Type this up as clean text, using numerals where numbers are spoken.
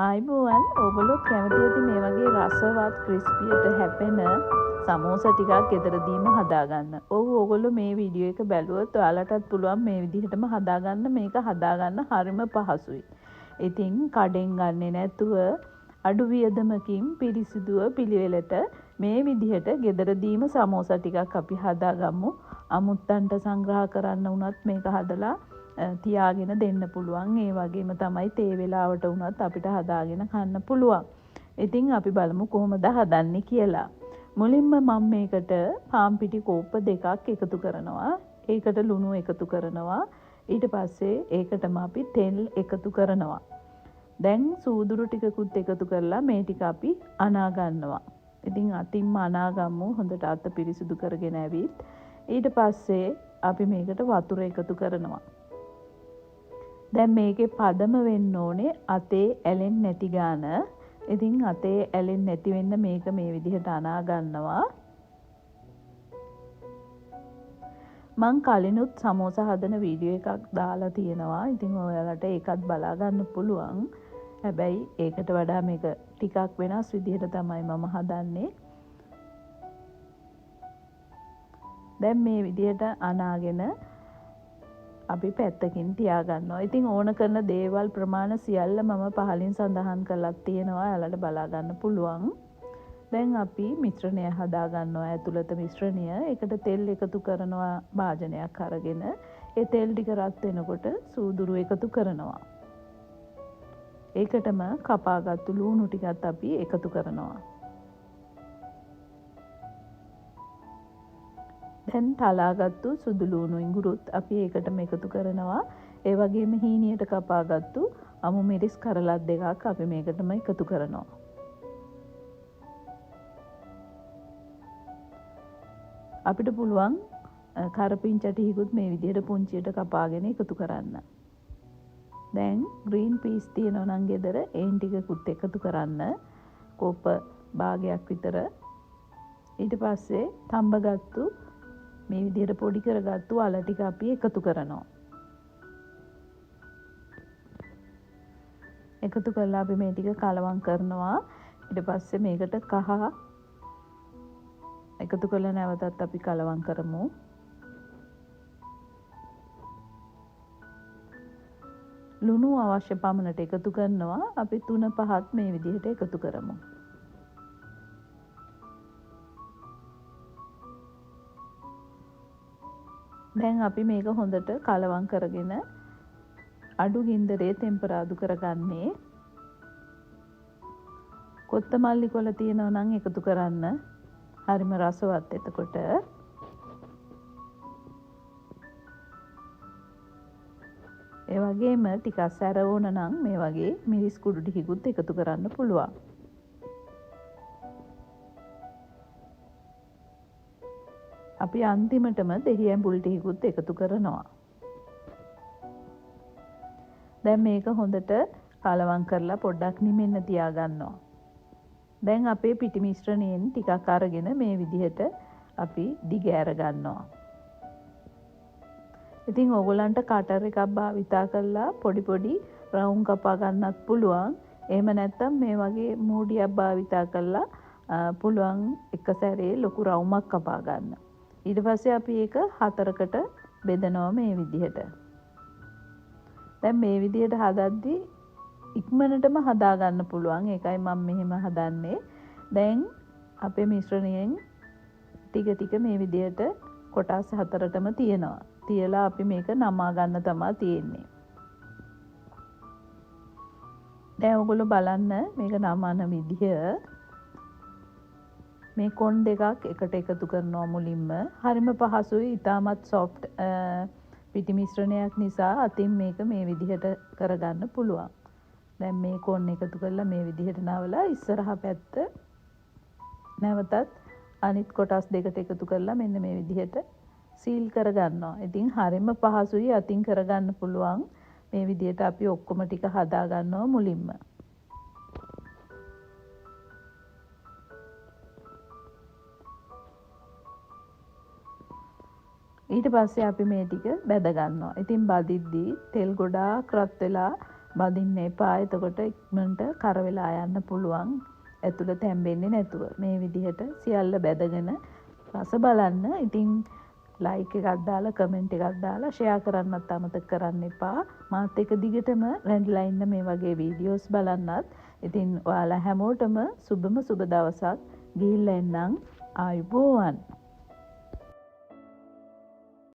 ආයිබෝවන් ඕගොල්ලොත් කැමති ඇති මේ වගේ රසවත් ක්‍රිස්පියට හැපෙන සමෝසා ටිකක් ගෙදරදීම හදාගන්න. ඕගොල්ලෝ මේ වීඩියෝ එක බැලුවොත් ඔයාලටත් පුළුවන් මේ විදිහටම හදාගන්න. මේක හදාගන්න හරිම පහසුයි. ඉතින් කඩෙන් ගන්නේ නැතුව අඩු වියදමකින් පිරිසිදුව පිළිවෙලට මේ විදිහට ගෙදරදීම සමෝසා ටිකක් අපි හදාගමු. අමුත්තන්ට සංග්‍රහ කරන්න වුණත් මේක හදලා තියාගෙන දෙන්න පුළුවන්. ඒ වගේම තමයි තේ වෙලාවට වුණත් අපිට හදාගෙන කන්න පුළුවන්. ඉතින් අපි බලමු කොහොමද හදන්නේ කියලා. මුලින්ම මම මේකට පාන් පිටි කෝප්ප දෙකක් එකතු කරනවා. ඒකට ලුණු එකතු කරනවා. ඊට පස්සේ ඒකටම අපි තෙල් එකතු කරනවා. දැන් සූදුරු ටිකකුත් එකතු කරලා මේ ටික අපි අනා ගන්නවා. ඉතින් අතින්ම අනා ගමු. හොඳට අත පිරිසිදු කරගෙන ඇවිත් ඊට පස්සේ අපි මේකට වතුර එකතු කරනවා. දැන් මේකේ පදම වෙන්න ඕනේ අතේ ඇලෙන්නේ නැති ගාන. ඉතින් අතේ ඇලෙන්නේ නැති වෙන්න මේක මේ විදිහට අනා ගන්නවා. මං කලිනුත් සමෝසා හදන වීඩියෝ එකක් දාලා තියෙනවා. ඉතින් ඔයාලට ඒකත් බලා ගන්න පුළුවන්. හැබැයි ඒකට වඩා මේක ටිකක් වෙනස් විදිහට තමයි මම හදන්නේ. දැන් මේ විදිහට අනාගෙන අපි පැත්තකින් තියාගන්නවා. ඉතින් ඕන කරන දේවල් ප්‍රමාණ සියල්ල මම පහලින් සඳහන් කරලා තියෙනවා. ඔයාලට බලා ගන්න පුළුවන්. දැන් අපි මිශ්‍රණය හදා ගන්නවා. ඇතුළත මිශ්‍රණය. ඒකට තෙල් එකතු කරනවා භාජනයක් අරගෙන. ඒ තෙල් ටික රත් වෙනකොට සූදුරු එකතු කරනවා. ඒකටම කපාගත්තු ලුණු ටිකත් අපි එකතු කරනවා. දැන් තලාගත්තු සුදු ලුණු ඉඟුරුත් අපි ඒකටම එකතු කරනවා. ඒ වගේම හීනියට කපාගත්තු අමු මිරිස් කරලත් දෙකක් අපි මේකටම එකතු කරනවා. අපිට පුළුවන් කරපිංචා ටිකකුත් මේ විදිහට පුංචියට කපාගෙන එකතු කරන්න. දැන් ග්‍රීන් පීස් තියෙනවා නම් ගෙදර ඒන් ටිකකුත් එකතු කරන්න. කෝප්ප භාගයක් විතර. ඊට පස්සේ තඹගත්තු මේ විදිහට පොඩි කරගත්තු අල ටික අපි එකතු කරනවා. එකතු කරලා අපි මේ ටික කලවම් කරනවා. ඊට පස්සේ මේකට කහ එකතු කරලා නැවතත් අපි කලවම් කරමු. ලුණු අවශ්‍ය පමණට එකතු කරනවා. අපි 3-5ක් මේ විදිහට එකතු කරමු. දැන් අපි මේක හොඳට කලවම් කරගෙන අඩු ගින්දරේ ටෙම්පරාදු කරගන්නේ. කොත්තමල්ලි කොළ තියෙනවා නම් එකතු කරන්න. හරිම රසවත් එතකොට. ඒ වගේම ටිකක් සැර ඕන නම් මේ වගේ මිරිස් කුඩු ටිකකුත් එකතු කරන්න පුළුවන්. අපි අන්තිමටම දෙහි ඇඹුල් ටිකකුත් එකතු කරනවා. දැන් මේක හොඳට කලවම් කරලා පොඩ්ඩක් නිමෙන්න තියාගන්නවා. දැන් අපේ පිටි මිශ්‍රණයෙන් ටිකක් අරගෙන මේ විදිහට අපි දිග ඇර ගන්නවා. ඉතින් ඕගොල්ලන්ට කටර් එකක් භාවිතා කරලා පොඩි පොඩි රවුම් කපා ගන්නත් පුළුවන්. එහෙම නැත්නම් මේ වගේ මූඩියක් භාවිතා කරලා පුළුවන් එක සැරේ ලොකු රවුමක් කපා ගන්න. ඊට පස්සේ අපි ඒක 4කට බෙදනවා මේ විදිහට. දැන් මේ විදිහට හදද්දි ඉක්මනටම හදා ගන්න පුළුවන්. ඒකයි මම මෙහෙම හදන්නේ. දැන් අපේ මිශ්‍රණයෙන් ටික ටික මේ විදිහට කොටස් 4ටම තියෙනවා. තියලා අපි මේක නමා ගන්න තමයි තියෙන්නේ. දැන් ඔයගොල්ලෝ බලන්න මේක නමන විදිහ. මේ කොන් දෙකක් එකට එකතු කරනවා මුලින්ම. හරිම පහසුයි. ඉතාමත් සොෆ්ට් පිටි මිශ්‍රණයක් නිසා අතින් මේක මේ විදිහට කරගන්න පුළුවන්. දැන් මේ කොන් එකතු කරලා මේ විදිහට නවලා ඉස්සරහා පැත්ත නැවතත් අනිත් කොටස් දෙකට එකතු කරලා මෙන්න මේ විදිහට සීල් කරගන්නවා. ඉතින් හරිම පහසුයි. අතින් කරගන්න පුළුවන්. මේ විදිහට අපි ඔක්කොම ටික හදා ගන්නවා මුලින්ම. ඊට පස්සේ අපි මේ ටික බැද ගන්නවා. ඉතින් බදිද්දී තෙල් ගොඩාක් රත් වෙලා බදින්න එපා. එතකොට ඉක්මනට කර වෙලා යන්න පුළුවන්. ඇතුළත තැම්බෙන්නේ නැතුව. මේ විදිහට සියල්ල බැදගෙන රස බලන්න. ඉතින් ලයික් එකක් දාලා කමෙන්ට් එකක් දාලා ෂෙයා කරන්නත් අමතක කරන්න එපා. මාත් එක දිගටම රැඳිලා ඉන්න මේ වගේ වීඩියෝස් බලන්නත්. ඉතින් ඔයාලා හැමෝටම සුබම සුබ දවසක්. ගිහිල්ලා එන්නම්. ආයුබෝවන්.